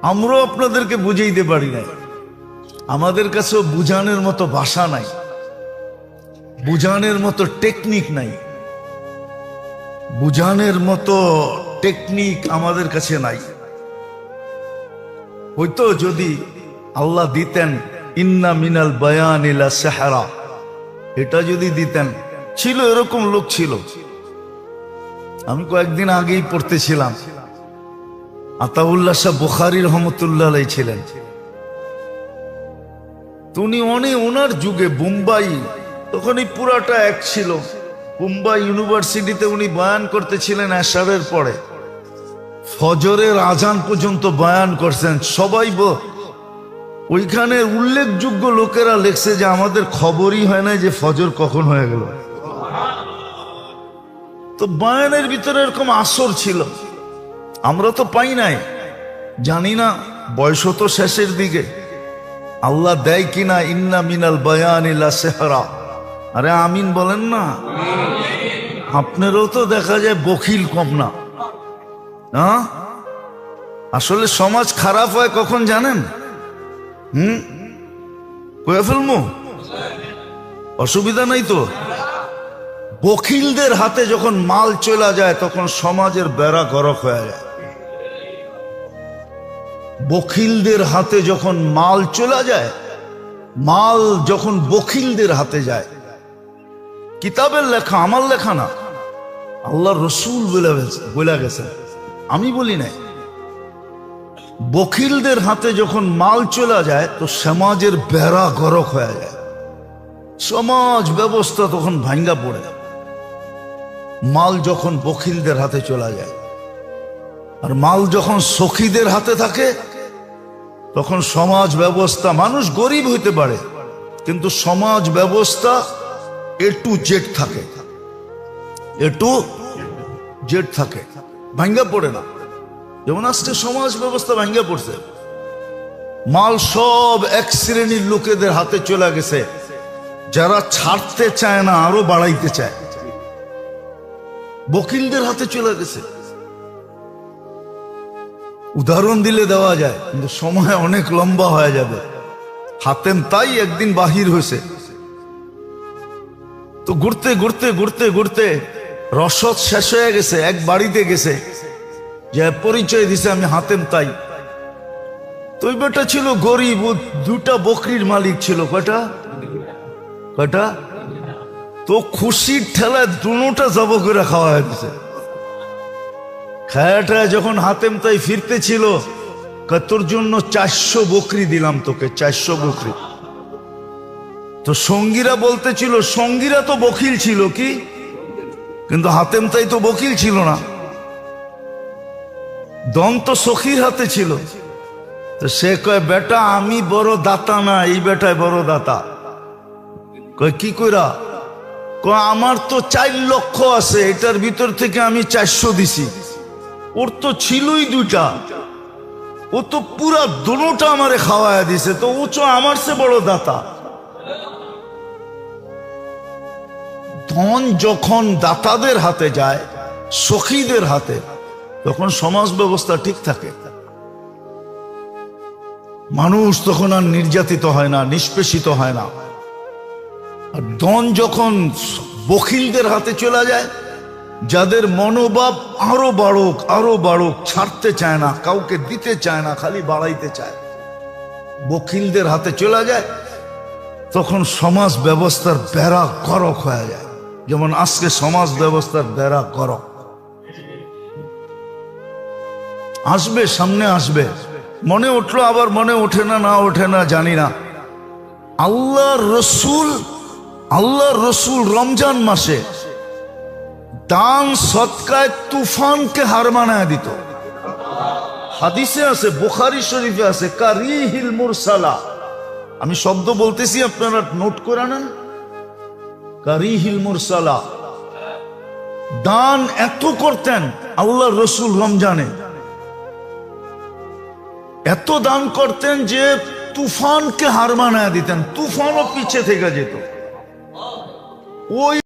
আমরাও আপনাদেরকে বুঝাইতে পারি না, আমাদের কাছেও বুঝানোর মতো ভাষা নাই, বুঝানোর মতো টেকনিক নাই, বুঝানোর মতো টেকনিক আমাদের কাছে নাই। হয়তো যদি আল্লাহ দিতেন ইন্না মিনাল বায়ানি লা সাহরা, এটা যদি দিতেন, ছিল এরকম লোক ছিল। আমি কয়েকদিন আগেই পড়তেছিলাম, আতাউল্লাহ শাহ বুখারী রহমতুল্লাহ আলাইহি ছিলেন। উনি ওনার যুগে বোম্বাই, তখন এই পুরাটা এক ছিল, বোম্বাই ইউনিভার্সিটিতে উনি বয়ান করতেছিলেন এশারের পরে, ফজরের আজান পর্যন্ত বয়ান করছেন। সবাই ওইখানে উল্লেখযোগ্য লোকেরা লেখছে যে আমাদের খবরই হয় না যে ফজর কখন হয়ে গেল। তো বয়ানের ভিতরে এরকম আসর ছিল, আমরা তো পাই নাই, জানি না বয়স তো শেষের দিকে, আল্লাহ দেয় কিনা ইন্না মিনাল বায়ানি লা সাহরা। আরে আমিন বলেন না। আপনারও তো দেখা যায় বখিল কম না। আসলে সমাজ খারাপ হয় কখন জানেন? কয়ে ফেলবো, অসুবিধা নাই তো। বখিলদের হাতে যখন মাল চলে যায় তখন সমাজের বেড়া গরক হয়ে যায়। বখিলদের হাতে যখন মাল চলে যায়, মাল যখন বখিলদের হাতে যায়, কিতাবের লেখা, আমার লেখা না, আল্লাহ রসুল বলে গেছেন, আমি বলি নাই। বখিলদের হাতে যখন মাল চলে যায় তো সমাজের বেড়া গরক হয়ে যায়, সমাজ ব্যবস্থা তখন ভাঙ্গা পড়ে। মাল যখন বখিলদের হাতে চলে যায়, আর মাল যখন সখীদের হাতে থাকে তখন সমাজ ব্যবস্থা, মানুষ গরিব হইতে পারে কিন্তু সমাজ ব্যবস্থা এ টু জেড থাকে, এ টু জেড থাকে, ভাঙ্গা পড়ে না। যেমন আজকে সমাজ ব্যবস্থা ভাঙ্গা পড়ছে, মাল সব এক শ্রেণীর লোকেদের হাতে চলে গেছে, যারা ছাড়তে চায় না আরো বাড়াইতে চায়, বকিলদের হাতে চলে গেছে। উদাহরণ দিলে দেওয়া যায় কিন্তু সময় অনেক লম্বা হয়ে যাবে। হাতেম তাই একদিন বাহির হয়েছে, তো ঘুরতে ঘুরতে ঘুরতে ঘুরতে রসদ শেষ হয়ে গেছে, এক বাড়িতে গেছে, যে পরিচয় দিছে আমি হাতেম তাই। তো ওই বেটা ছিল গরিব, দুটা বকরির মালিক ছিল। কয়টা? তো খুশির ঠেলায় দুটা জব করে খাওয়া হয়েছে। খায়াটা যখন হাতেম তাই ফিরতে ছিল, তোর জন্য 400 বকরি দিলাম তোকে, 400 বকরি। তো সঙ্গীরা বলতেছিল, সঙ্গীরা তো বকিল ছিল কি, কিন্তু হাতেম তাই তো বকিল ছিল না, দন তো সখীর হাতে ছিল। তো সে কয়, বেটা আমি বড় দাতা না, এই বেটায় বড় দাতা। কয় কি কইরা? কয় আমার তো 4 লক্ষ আছে, এটার ভিতর থেকে আমি 400 দিছি, ওর তো ছিলই 2টা, ও তো পুরা দুটা আমারে খাওয়ায়া দিছে, তো ও তো আমার চেয়ে বড় দাতা। ধন যখন দাতাদের হাতে যায়, সখীদের হাতে, তখন সমাজ ব্যবস্থা ঠিক থাকে, মানুষ তখন আর নির্যাতিত হয় না, নিষ্পেষিত হয় না। আর ধন যখন বখিলদের হাতে চলে যায়, যাদের মনোভাব আরো বাড়ুক আরো বাড়ুক, ছাড়তে চায় না, কাউকে দিতে চায় না, খালি বাড়াইতে চায়, বখিলদের হাতে চলে যায়, তখন সমাজ ব্যবস্থার বেড়া গরক হয়ে যায়। যেমন আজকে সমাজ ব্যবস্থার বেড়া গরক আসবে, সামনে আসবে, মনে উঠলো আবার মনে ওঠে না, না ওঠে না জানি না। আল্লাহর রসুল রমজান মাসে দান সৎকায় তুফানকে হার মানায় দিত। হাদিসে আছে, বুখারী শরীফে আছে, কারিহিল মুরসালা। আমি শব্দ বলতেছি, আপনারা নোট করে নেন। কারিহিল মুরসালা, দান এত করতেন আল্লাহর রসুল রমজানে, এত দান করতেন যে তুফানকে হার মানায় দিতেন, তুফানও পিছে থেকে যেত। ওই